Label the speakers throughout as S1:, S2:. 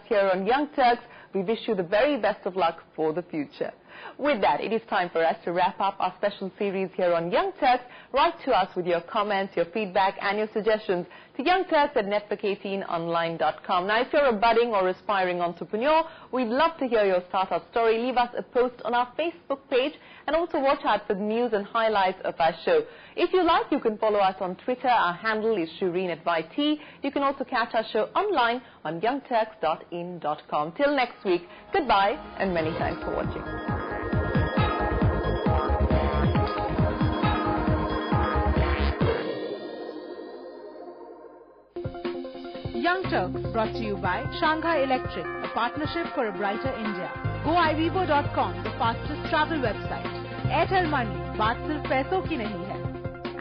S1: here on Young Turks. We wish you the very best of luck for the future. With that, it is time for us to wrap up our special series here on Young Turks. Write to us with your comments, your feedback and your suggestions to youngturks@network18online.com. Now, if you're a budding or aspiring entrepreneur, we'd love to hear your startup story. Leave us a post on our Facebook page and also watch out for the news and highlights of our show. If you like, you can follow us on Twitter. Our handle is Shireen@YT. You can also catch our show online on youngturks.in.com. Till next week, goodbye and many thanks for watching.
S2: Young Turks brought to you by Shanghai Electric, a partnership for a brighter India. GoIvivo.com, the fastest travel website. Airtel Money, बात सिर्फ पैसों की नहीं है.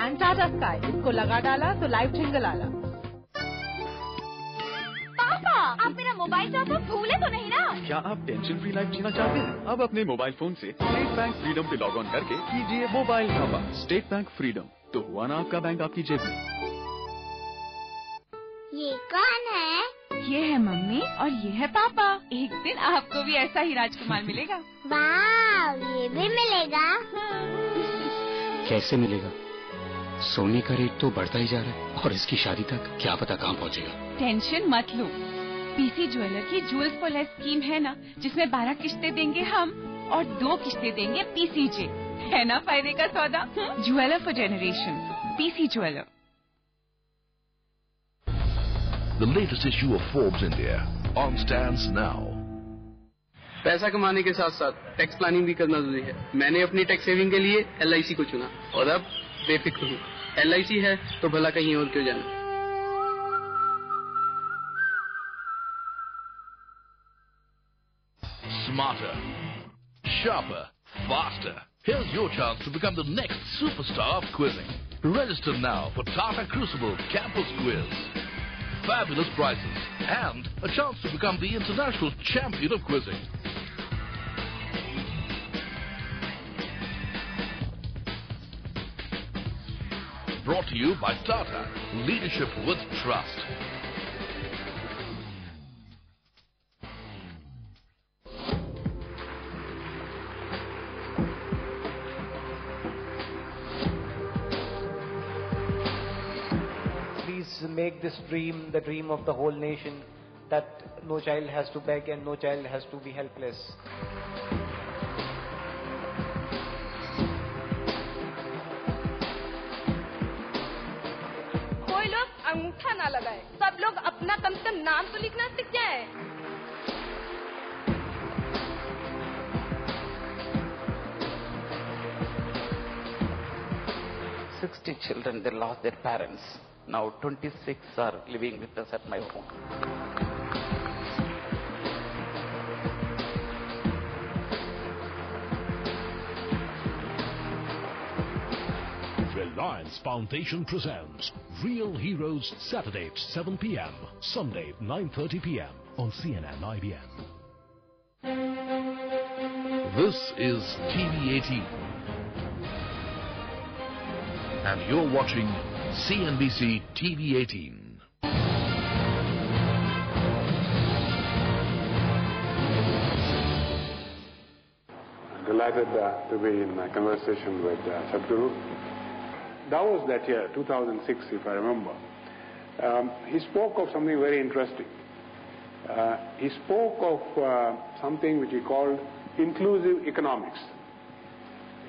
S2: And Tata Sky, इसको लगा डाला तो लाइव ठिंगल आला.
S3: पापा, आप मेरा मोबाइल चार्जर भूले तो नहीं ना?
S4: क्या आप टेंशन फ्री लाइफ जीना चाहते हैं? अब अपने मोबाइल फोन से स्टेट बैंक फ्रीडम पे लॉग ऑन करके कीजिए mobile top. State bank freedom, तो हुआ ना आपका बैंक आपकी जेब में.
S3: ये कौन है?
S5: ये है मम्मी और ये है पापा. एक दिन आपको भी ऐसा ही राजकुमार मिलेगा.
S3: वाह, ये भी मिलेगा.
S6: कैसे मिलेगा? सोने का रेट तो बढ़ता ही जा रहा है और इसकी शादी तक क्या पता कहाँ पहुँचेगा.
S5: टेंशन मत लो. पीसी ज्वेलर की ज्वेल्स फॉर लेस स्कीम है ना, जिसमें 12 किश्तें देंगे हम और 2 किश्तें देंगे पीसीजे. है ना फायदे का सौदा. Jeweller for generation, PC jeweller.
S7: The latest issue of Forbes India on stands now.
S8: पैसा कमाने के साथ साथ टैक्स प्लानिंग भी करना जरूरी है. मैंने अपनी टैक्स सेविंग के लिए LIC को चुना और अब बेफिक्र हूँ. LIC है तो भला कहीं और क्यों जाना.
S7: Smarter, sharper, faster. Here's your chance to become the next superstar of quizzing. Register now for Tata Crucible Campus Quiz. Fabulous prizes and a chance to become the international champion of quizzing. Brought to you by Tata, leadership with trust.
S9: Make this dream the dream of the whole nation, that no child has to beg and no child has to be helpless.
S10: कोई लोग अंगूठा ना लगाए, सब लोग अपना कम से कम नाम तो लिखना सीख जाए.
S11: 60 children, they lost their parents. Now 26 are living with us at my home.
S12: Reliance Foundation presents Real Heroes, Saturday at 7 p.m, Sunday at 9:30 p.m. on CNN IBN.
S7: This is TV18. And you're watching CNBC TV18.
S13: Delighted to be in conversation with Sadhguru. That was that year, 2006, if I remember. He spoke of something very interesting. He spoke of something which he called inclusive economics.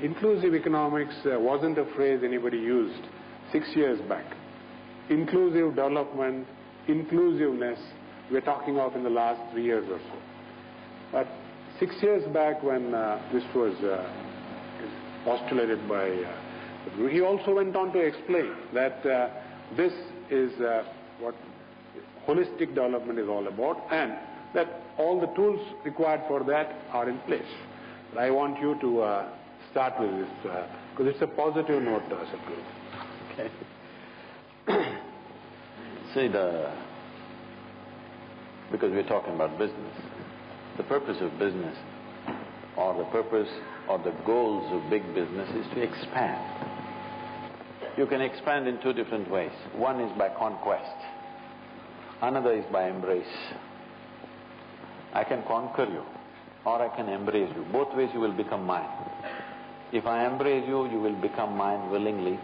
S13: Inclusive economics wasn't a phrase anybody used 6 years back. Inclusive development, inclusiveness, we're talking of in the last 3 years or so. But 6 years back when this was postulated by he also went on to explain that this is what holistic development is all about, and that all the tools required for that are in place. But I want you to start with this, because it's a positive note, Sadhguru.
S11: Okay. See, because we're talking about business, the purpose of business, or the purpose or the goals of big business is to expand. You can expand in 2 different ways. One is by conquest, another is by embrace. I can conquer you or I can embrace you. Both ways you will become mine. If I embrace you, you will become mine willingly,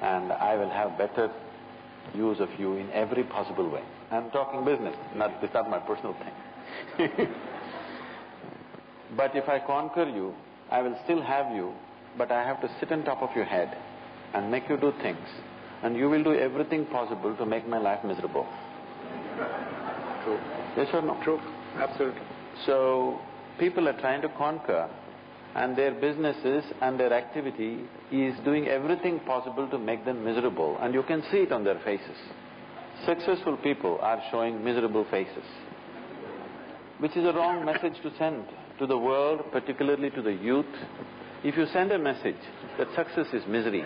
S11: and I will have better use of you in every possible way. I'm talking business, it's not my personal thing. But if I conquer you, I will still have you, but I have to sit on top of your head and make you do things, and you will do everything possible to make my life miserable.
S13: True.
S11: Yes or no?
S13: True, absolutely.
S11: So, people are trying to conquer, and their businesses and their activity is doing everything possible to make them miserable, and you can see it on their faces. Successful people are showing miserable faces, which is a wrong message to send to the world, particularly to the youth. If you send a message that success is misery,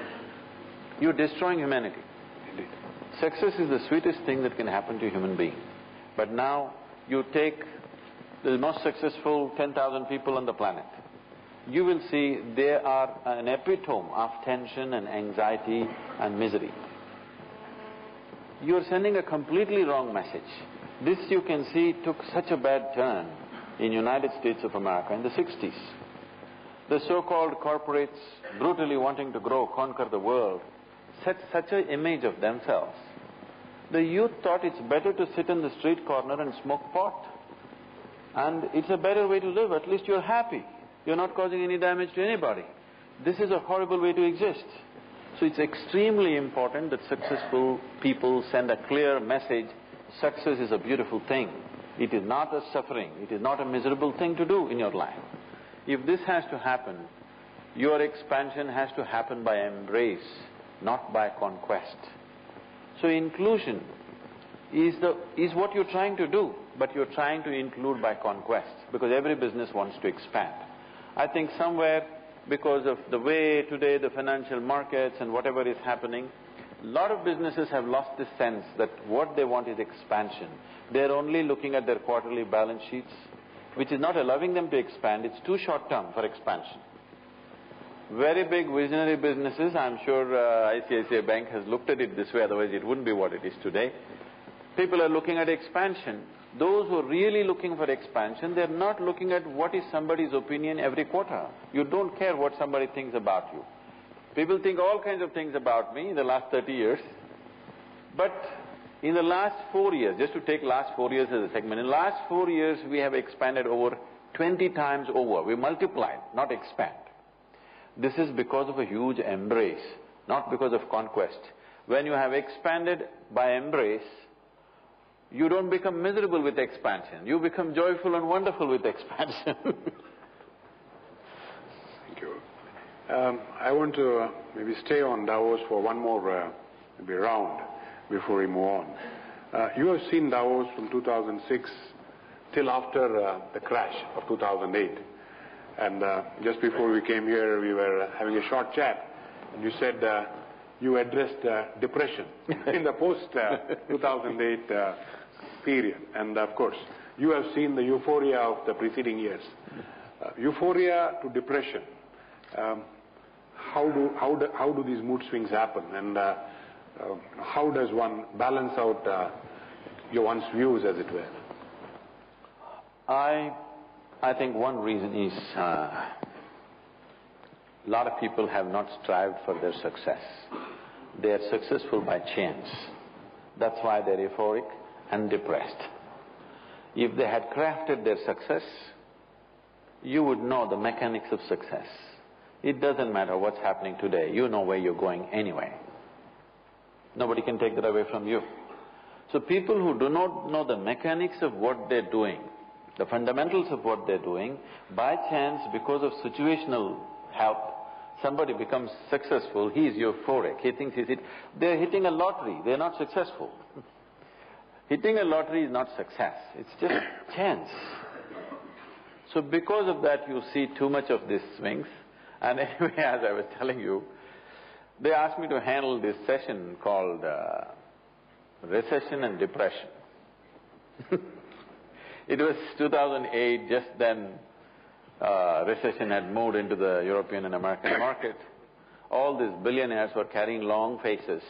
S11: you're destroying humanity.
S13: Indeed.
S11: Success is the sweetest thing that can happen to a human being. But now you take the most successful 10,000 people on the planet, you will see they are an epitome of tension and anxiety and misery. You are sending a completely wrong message. This, you can see, took such a bad turn in United States of America in the 60s. The so-called corporates, brutally wanting to grow, conquer the world, set such an image of themselves. The youth thought it's better to sit in the street corner and smoke pot. And it's a better way to live, at least you're happy. You're not causing any damage to anybody. This is a horrible way to exist. So it's extremely important that successful people send a clear message: success is a beautiful thing. It is not a suffering, it is not a miserable thing to do in your life. If this has to happen, your expansion has to happen by embrace, not by conquest. So inclusion is what you're trying to do, but you're trying to include by conquest, because every business wants to expand. I think somewhere, because of the way today the financial markets and whatever is happening, a lot of businesses have lost this sense that what they want is expansion. They're only looking at their quarterly balance sheets, which is not allowing them to expand. It's too short-term for expansion. Very big visionary businesses, I'm sure ICICI Bank has looked at it this way, otherwise it wouldn't be what it is today. People are looking at expansion. Those who are really looking for expansion, they're not looking at what is somebody's opinion every quarter. You don't care what somebody thinks about you. People think all kinds of things about me in the last 30 years. But in the last 4 years, just to take last 4 years as a segment, in the last 4 years we have expanded over 20 times over. We multiplied, not expand. This is because of a huge embrace, not because of conquest. When you have expanded by embrace, you don't become miserable with expansion. You become joyful and wonderful with expansion.
S13: Thank you. I want to maybe stay on Davos for one more maybe round before we move on. You have seen Davos from 2006 till after the crash of 2008. And just before we came here, we were having a short chat, and you said you addressed depression in the post-2008 period. And of course, you have seen the euphoria of the preceding years. Euphoria to depression. How do these mood swings happen, and how does one balance out one's views, as it were?
S11: I think one reason is a lot of people have not strived for their success. They are successful by chance. That's why they're euphoric and depressed. If they had crafted their success, you would know the mechanics of success. It doesn't matter what's happening today, you know where you're going anyway. Nobody can take that away from you. So people who do not know the mechanics of what they're doing, the fundamentals of what they're doing, by chance, because of situational help, somebody becomes successful, he is euphoric, he thinks they're hitting a lottery, they're not successful. Hitting a lottery is not success, it's just chance. So because of that, you see too much of these swings. And anyway, as I was telling you, they asked me to handle this session called Recession and Depression. It was 2008, just then recession had moved into the European and American market. All these billionaires were carrying long faces,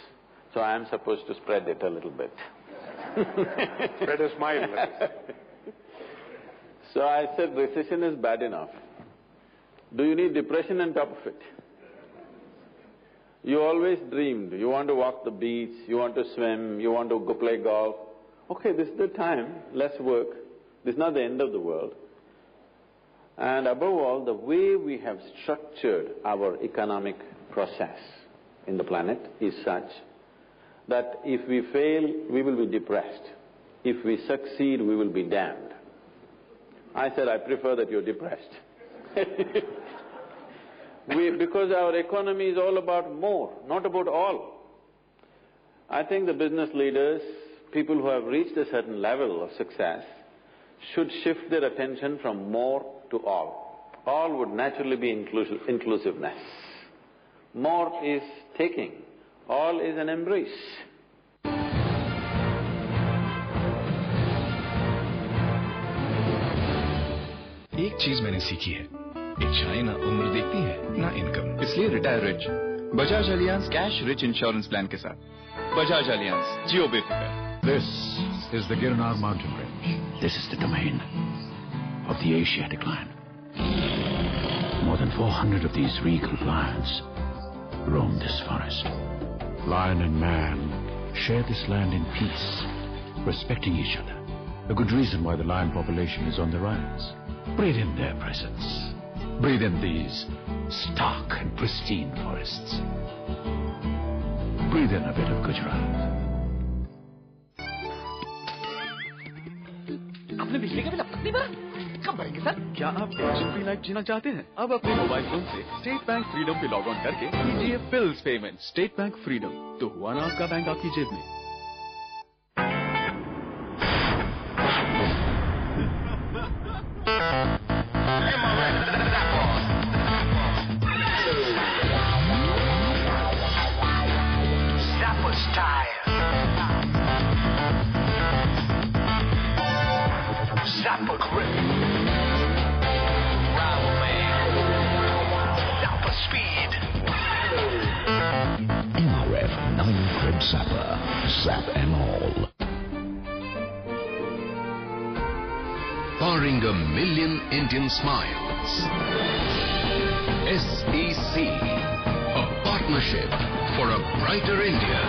S11: so I am supposed to spread it a little bit.
S13: Spread a smile.
S11: So I said, recession is bad enough. Do you need depression on top of it? You always dreamed, you want to walk the beach, you want to swim, you want to go play golf. Okay, this is the time, let's work. This is not the end of the world. And above all, the way we have structured our economic process in the planet is such that if we fail, we will be depressed. If we succeed, we will be damned. I said, I prefer that you're depressed. Because our economy is all about more, not about all. I think the business leaders, people who have reached a certain level of success, should shift their attention from more to all. All would naturally be inclusiveness. More is taking, all is an embrace.
S14: एक चीज मैंने सीखी है, इच्छाएं ना उम्र देखती है ना इनकम, इसलिए retire rich Bajaj Allianz cash rich insurance plan के साथ। बजाज अलियांज, जियो बेफिक्र।
S12: This is the Girnar mountain range.
S6: This is the domain of the Asiatic lion. More than 400 of these regal lions roam this forest.
S12: Lion and man share this land in peace, respecting each other. A good reason why the lion population is on the rise.
S6: Breathe in their presence.
S12: Breathe in these stark and pristine forests.
S6: Breathe in a bit of Gujarat.
S15: आपने बिजली का bill अब तक नहीं भरा? कब भरेंगे sir?
S4: क्या आप टेंशन फ्री लाइफ जीना चाहते हैं? अब अपने मोबाइल फोन से स्टेट बैंक फ्रीडम पे लॉग ऑन करके कीजिए bills payment. State bank freedom, तो हुआ ना आपका बैंक आपकी जेब में।
S16: Zapper grip. Rival man. Zapper speed.
S12: MRF 9 Crib Zapper. Zap and all.
S17: Barring a million Indian smiles. SEC. A partnership for a brighter India.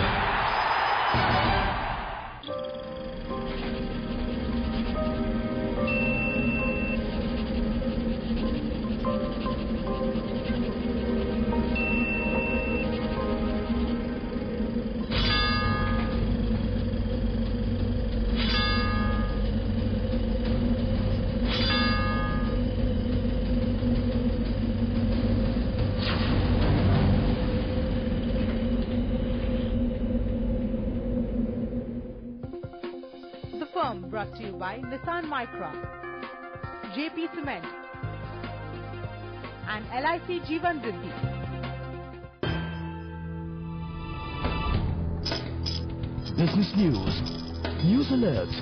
S2: Brought to you by Nissan Micra, JP Cement and LIC Jeevan Riddhi.
S12: Business news, news alerts,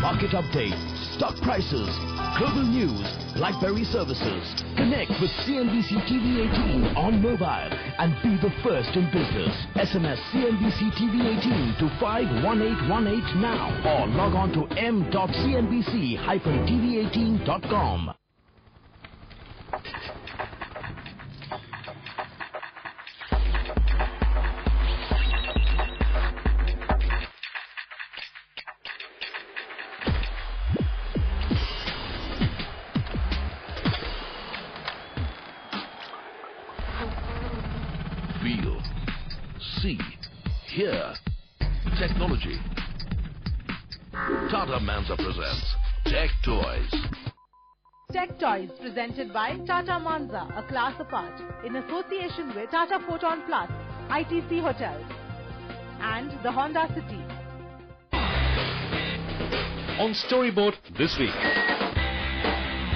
S12: market updates, stock prices, global news, BlackBerry services. Connect with CNBC TV 18 on mobile and be the first in business. SMS CNBC TV 18 to 51818 now or log on to m.cnbc-tv18.com.
S7: Feel, see, hear, technology. Tata Mansa presents Tech Toys.
S2: Tech Toys presented by Tata Mansa, a class apart, in association with Tata Photon Plus, ITC Hotels, and the Honda City.
S18: On Storyboard this week,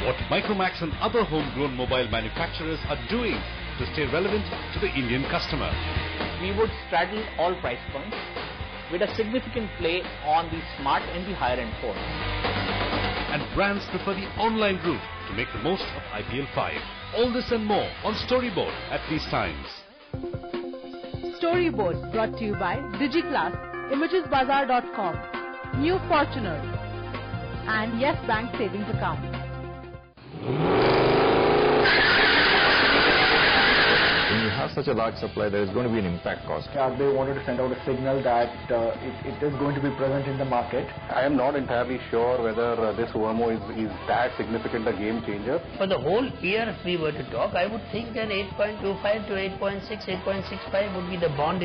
S18: what Micromax and other homegrown mobile manufacturers are doing to stay relevant to the Indian customer.
S15: We would straddle all price points with a significant play on the smart and the higher end phones.
S18: And brands prefer the online route to make the most of IPL 5. All this and more on Storyboard at these times.
S2: Storyboard brought to you by DigiClass, ImagesBazaar.com, New Fortuner, and Yes Bank Savings Account.
S19: When you have such a large supply, there is going to be an impact cost.
S9: They wanted to send out a signal that it is going to be present in the market.
S20: I am not entirely sure whether this wormo is that significant a game changer.
S21: For the whole year, if we were to talk, I would think that 8.25 to 8.6, 8.65 would be the band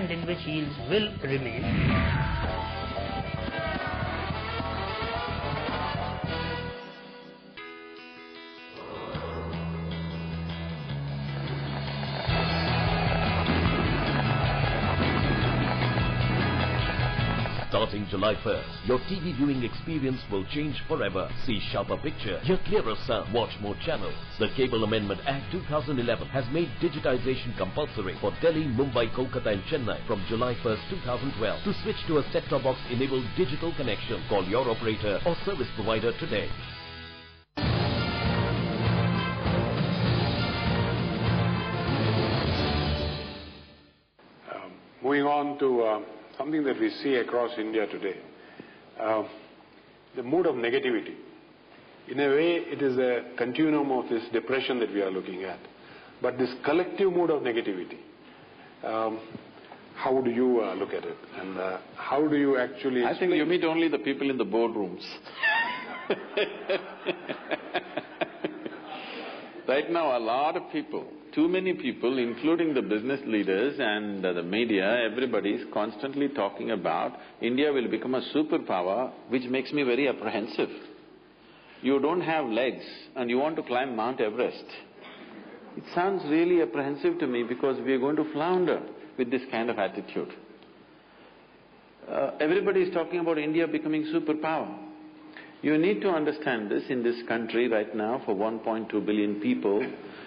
S21: in which yields will remain.
S22: Starting July 1st, your TV viewing experience will change forever. See sharper picture, hear clearer sound, watch more channels. The Cable Amendment Act 2011 has made digitization compulsory for Delhi, Mumbai, Kolkata and Chennai from July 1st, 2012. To switch to a set-top box enabled digital connection, call your operator or service provider today.
S13: Moving on to something that we see across India today, the mood of negativity. In a way, it is a continuum of this depression that we are looking at. But this collective mood of negativity, how do you look at it? And how do you actually explain?
S11: I think you meet only the people in the boardrooms. Right now, a lot of people, too many people, including the business leaders and the media, everybody is constantly talking about India will become a superpower, which makes me very apprehensive. You don't have legs and you want to climb Mount Everest. It sounds really apprehensive to me because we are going to flounder with this kind of attitude. Everybody is talking about India becoming superpower. You need to understand this in this country right now for 1.2 billion people.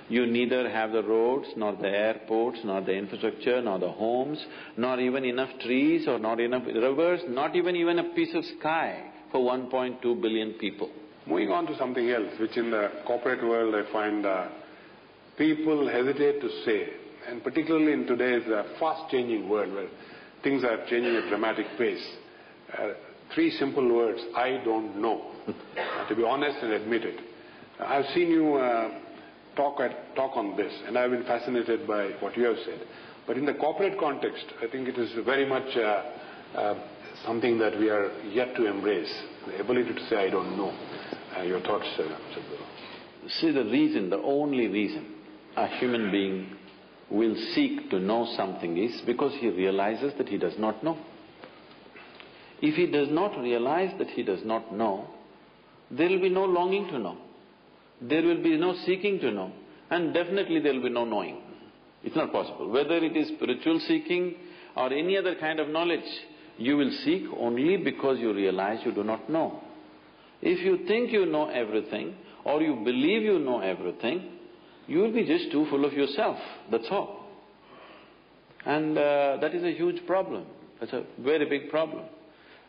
S11: You neither have the roads, nor the airports, nor the infrastructure, nor the homes, nor even enough trees or not enough rivers, not even a piece of sky for 1.2 billion people.
S13: Moving on to something else, which in the corporate world I find people hesitate to say, and particularly in today's fast-changing world where things are changing at a dramatic pace. Three simple words: I don't know. To be honest and admit it. I've seen you talk on this, and I've been fascinated by what you have said. But in the corporate context, I think it is very much something that we are yet to embrace, the ability to say, I don't know. Your thoughts, Sadhguru?
S11: See, the only reason a human being will seek to know something is because he realizes that he does not know. If he does not realize that he does not know, there will be no longing to know. There will be no seeking to know, and definitely there will be no knowing. It's not possible. Whether it is spiritual seeking or any other kind of knowledge, you will seek only because you realize you do not know. If you think you know everything or you believe you know everything, you will be just too full of yourself, that's all. And that is a huge problem. That's a very big problem.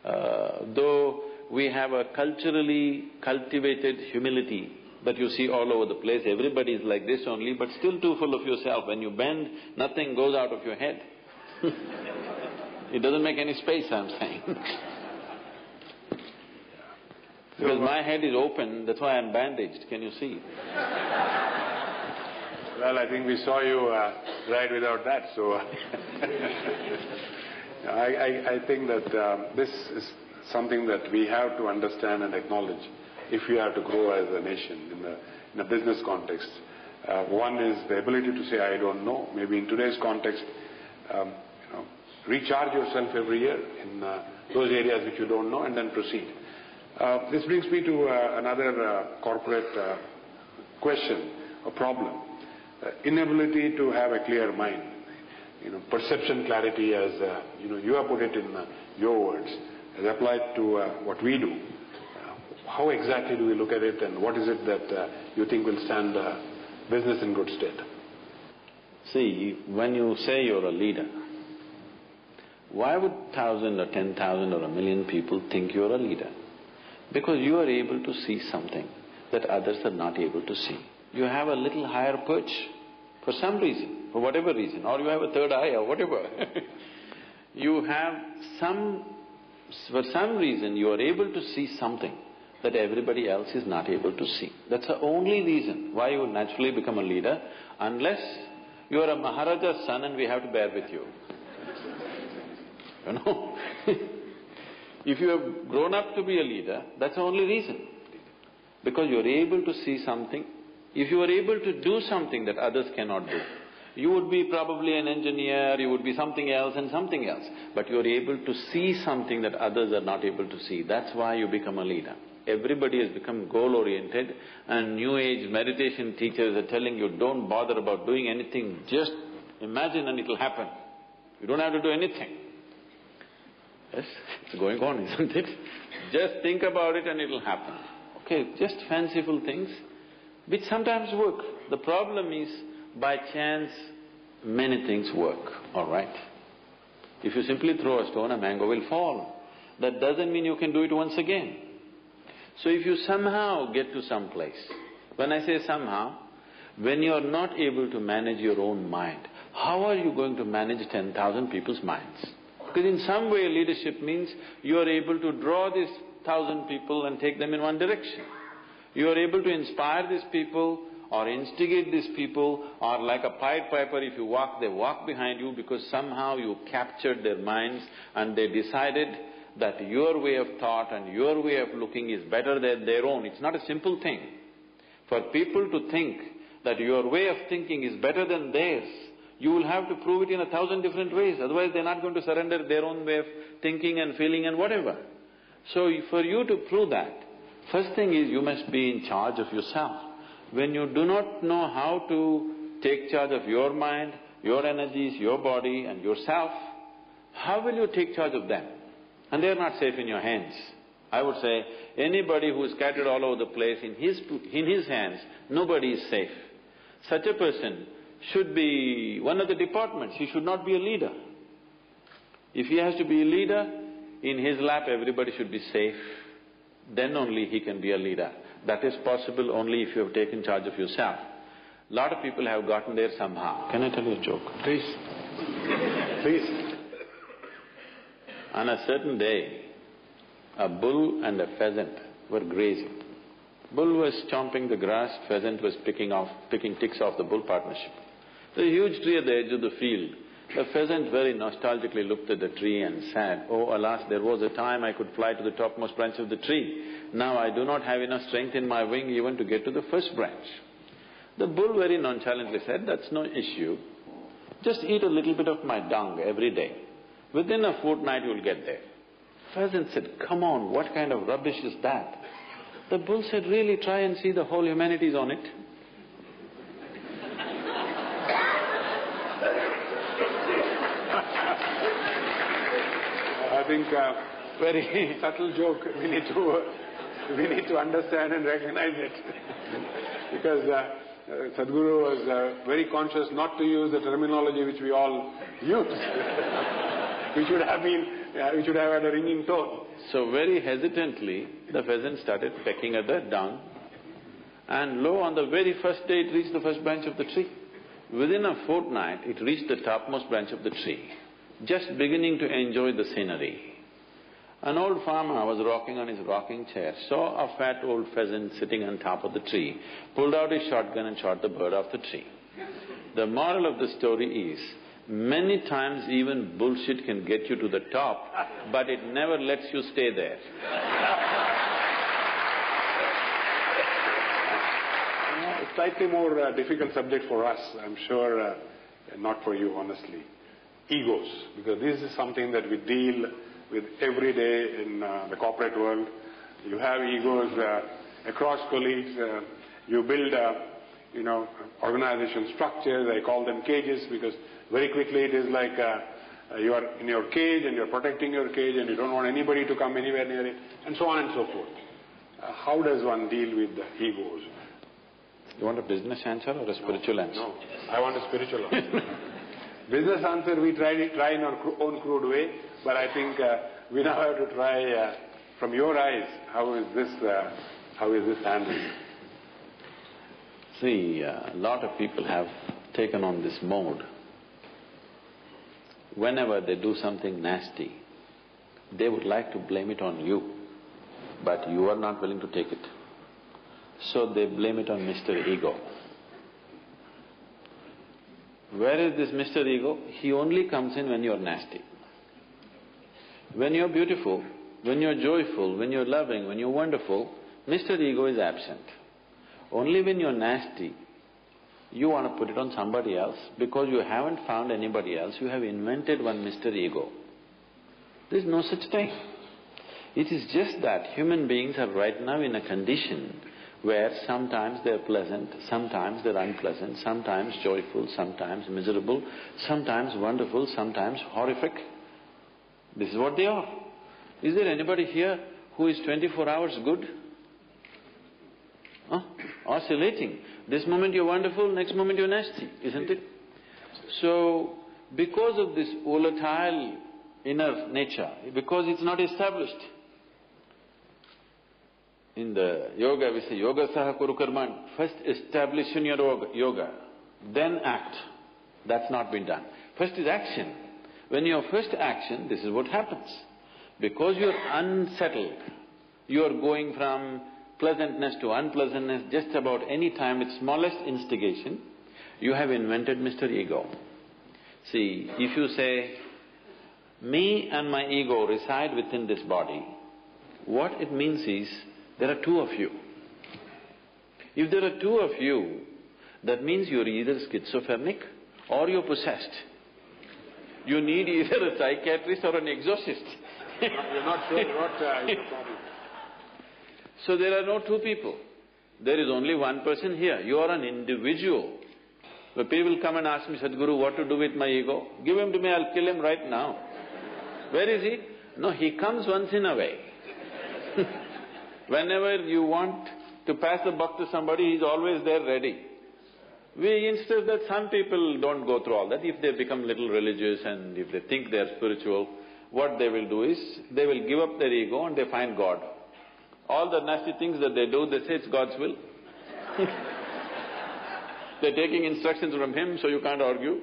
S11: Though we have a culturally cultivated humility that you see all over the place, everybody is like this only, but still too full of yourself. When you bend, nothing goes out of your head. It doesn't make any space, I'm saying. Because my head is open, that's why I'm bandaged, can you see?
S13: Well, I think we saw you ride without that, so… I think that this is something that we have to understand and acknowledge if we are to grow as a nation in a business context. One is the ability to say, I don't know. Maybe in today's context, recharge yourself every year in those areas which you don't know and then proceed. This brings me to another corporate question, a problem. Inability to have a clear mind. Perception clarity, as you have put it in your words, as applied to what we do. How exactly do we look at it, and what is it that you think will stand business in good stead?
S11: See, when you say you're a leader, why would 1,000 or 10,000 or 1,000,000 people think you're a leader? Because you are able to see something that others are not able to see. You have a little higher perch for some reason, for whatever reason, or you have a third eye or whatever. You have for some reason you are able to see something that everybody else is not able to see. That's the only reason why you will naturally become a leader, unless you are a Maharaja's son and we have to bear with you. You know? If you have grown up to be a leader, that's the only reason. Because you are able to see something. If you are able to do something that others cannot do, you would be probably an engineer, you would be something else and something else. But you are able to see something that others are not able to see. That's why you become a leader. Everybody has become goal-oriented, and New Age meditation teachers are telling you, don't bother about doing anything, just imagine and it'll happen. You don't have to do anything. Yes, it's going on, isn't it? Just think about it and it'll happen. Okay, just fanciful things, which sometimes work. The problem is, by chance, many things work, all right? If you simply throw a stone, a mango will fall. That doesn't mean you can do it once again. So if you somehow get to some place, when I say somehow, when you are not able to manage your own mind, how are you going to manage 10,000 people's minds? Because in some way leadership means you are able to draw these 1,000 people and take them in one direction. You are able to inspire these people or instigate these people, or like a Pied Piper, if you walk, they walk behind you because somehow you captured their minds and they decided that your way of thought and your way of looking is better than their own. It's not a simple thing. For people to think that your way of thinking is better than theirs, you will have to prove it in 1,000 different ways, otherwise they're not going to surrender their own way of thinking and feeling and whatever. So for you to prove that, first thing is you must be in charge of yourself. When you do not know how to take charge of your mind, your energies, your body and yourself, how will you take charge of them? And they're not safe in your hands. I would say, anybody who is scattered all over the place, in his hands, nobody is safe. Such a person should be one of the departments, he should not be a leader. If he has to be a leader, in his lap everybody should be safe, then only he can be a leader. That is possible only if you have taken charge of yourself. Lot of people have gotten there somehow. Can I tell you a joke?
S13: Please. Please.
S11: On a certain day, a bull and a pheasant were grazing. Bull was chomping the grass, pheasant was picking ticks off the bull partnership. There was a huge tree at the edge of the field. The pheasant very nostalgically looked at the tree and said, "Oh, alas, there was a time I could fly to the topmost branch of the tree. Now I do not have enough strength in my wing even to get to the first branch." The bull very nonchalantly said, "That's no issue. Just eat a little bit of my dung every day. Within a fortnight you'll get there." Pheasant said, "Come on, what kind of rubbish is that?" The bull said, "Really, try and see, the whole humanity is on it."
S13: I think very subtle joke. We need to understand and recognize it. Because Sadhguru was very conscious not to use the terminology which we all use. which would have had a ringing tone.
S11: So very hesitantly, the pheasant started pecking at the dung, and lo, on the very first day it reached the first branch of the tree. Within a fortnight, it reached the topmost branch of the tree, just beginning to enjoy the scenery. An old farmer was rocking on his rocking chair, saw a fat old pheasant sitting on top of the tree, pulled out his shotgun and shot the bird off the tree. The moral of the story is, many times even bullshit can get you to the top, but it never lets you stay there.
S13: A slightly more difficult subject for us, I'm sure, not for you, honestly. Egos, because this is something that we deal with every day in the corporate world. You have egos across colleagues. You build, organization structures. I call them cages because very quickly it is like you are in your cage and you're protecting your cage and you don't want anybody to come anywhere near it, and so on and so forth. How does one deal with the egos?
S11: You want a business answer or a spiritual answer?
S13: No, I want a spiritual answer. Business answer we try in our own crude way, but I think we now have to try from your eyes, how is this handled?
S11: See, a lot of people have taken on this mode. Whenever they do something nasty, they would like to blame it on you. but you are not willing to take it. So they blame it on Mr. Ego. Where is this Mr. Ego? He only comes in when you're nasty. When you're beautiful, when you're joyful, when you're loving, when you're wonderful, Mr. Ego is absent. Only when you're nasty, you want to put it on somebody else because you haven't found anybody else. You have invented one Mr. Ego. There's no such thing. It is just that human beings are right now in a condition where sometimes they're pleasant, sometimes they're unpleasant, sometimes joyful, sometimes miserable, sometimes wonderful, sometimes horrific. This is what they are. Is there anybody here who is 24 hours good? Oscillating. This moment you're wonderful, next moment you're nasty, isn't it? So, because of this volatile inner nature, because it's not established, in the yoga we say, yoga saha kuru karman, first establish in your yoga, then act. That's not been done. First is action. When your first action, this is what happens. Because you're unsettled, you're going from pleasantness to unpleasantness just about any time, its smallest instigation, you have invented Mr. Ego. See, if you say, me and my ego reside within this body, what it means is, there are two of you. If there are two of you, that means you're either schizophrenic or you're possessed. You need either a psychiatrist or an exorcist.
S13: You're not sure what is the problem.
S11: So there are no two people. There is only one person here. You are an individual. When people come and ask me, Sadhguru, what to do with my ego? Give him to me, I'll kill him right now. Where is he? No, he comes once in a way. Whenever you want to pass the buck to somebody, he's always there ready. We insist that some people don't go through all that. If they become little religious and if they think they're spiritual, what they will do is, they will give up their ego and they find God. All the nasty things that they do, they say it's God's will. They're taking instructions from Him, so you can't argue.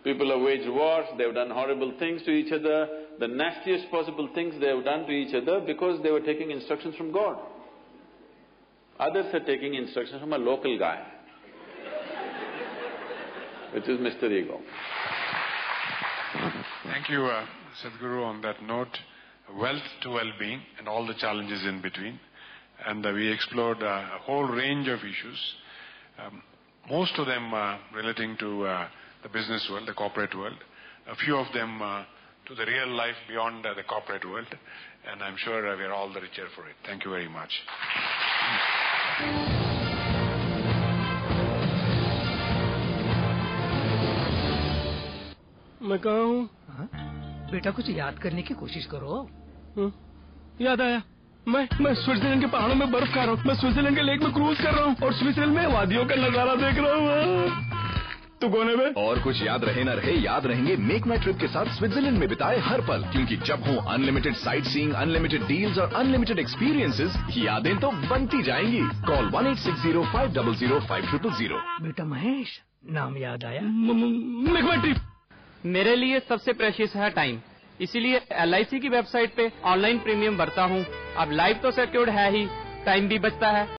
S11: People have waged wars, they've done horrible things to each other, the nastiest possible things they have done to each other because they were taking instructions from God. Others are taking instructions from a local guy, which is Mr. Ego.
S13: Thank you, Sadhguru, on that note. Wealth to well-being and all the challenges in between. And we explored a whole range of issues, most of them relating to the business world, the corporate world, a few of them to the real life beyond the corporate world, and I'm sure we are all the richer for it. Thank you very much.
S1: मैं कहाँ हूँ? बेटा कुछ याद करने की कोशिश करो। याद आया, मैं स्विट्जरलैंड के पहाड़ों में बर्फ खा रहा हूँ, मैं स्विट्जरलैंड के लेक में क्रूज कर रहा हूँ और स्विट्जरलैंड में वादियों का नजारा देख रहा हूँ। तू कौन है बे?
S3: और कुछ याद रहे ना रहे, याद रहेंगे मेक माई ट्रिप के साथ स्विट्जरलैंड में बिताए हर पल, क्योंकि जब हो unlimited sight seeing, unlimited deals और अनलिमिटेड एक्सपीरियंसेस, यादें तो बनती जाएंगी। कॉल 1860500500।
S1: बेटा महेश, नाम याद आया? मेक माई ट्रिप।
S23: मेरे लिए सबसे प्रेशियस है टाइम, इसीलिए LIC की वेबसाइट पे ऑनलाइन प्रीमियम भरता हूँ। अब लाइफ तो सिक्योर्ड है ही, टाइम भी बचता है।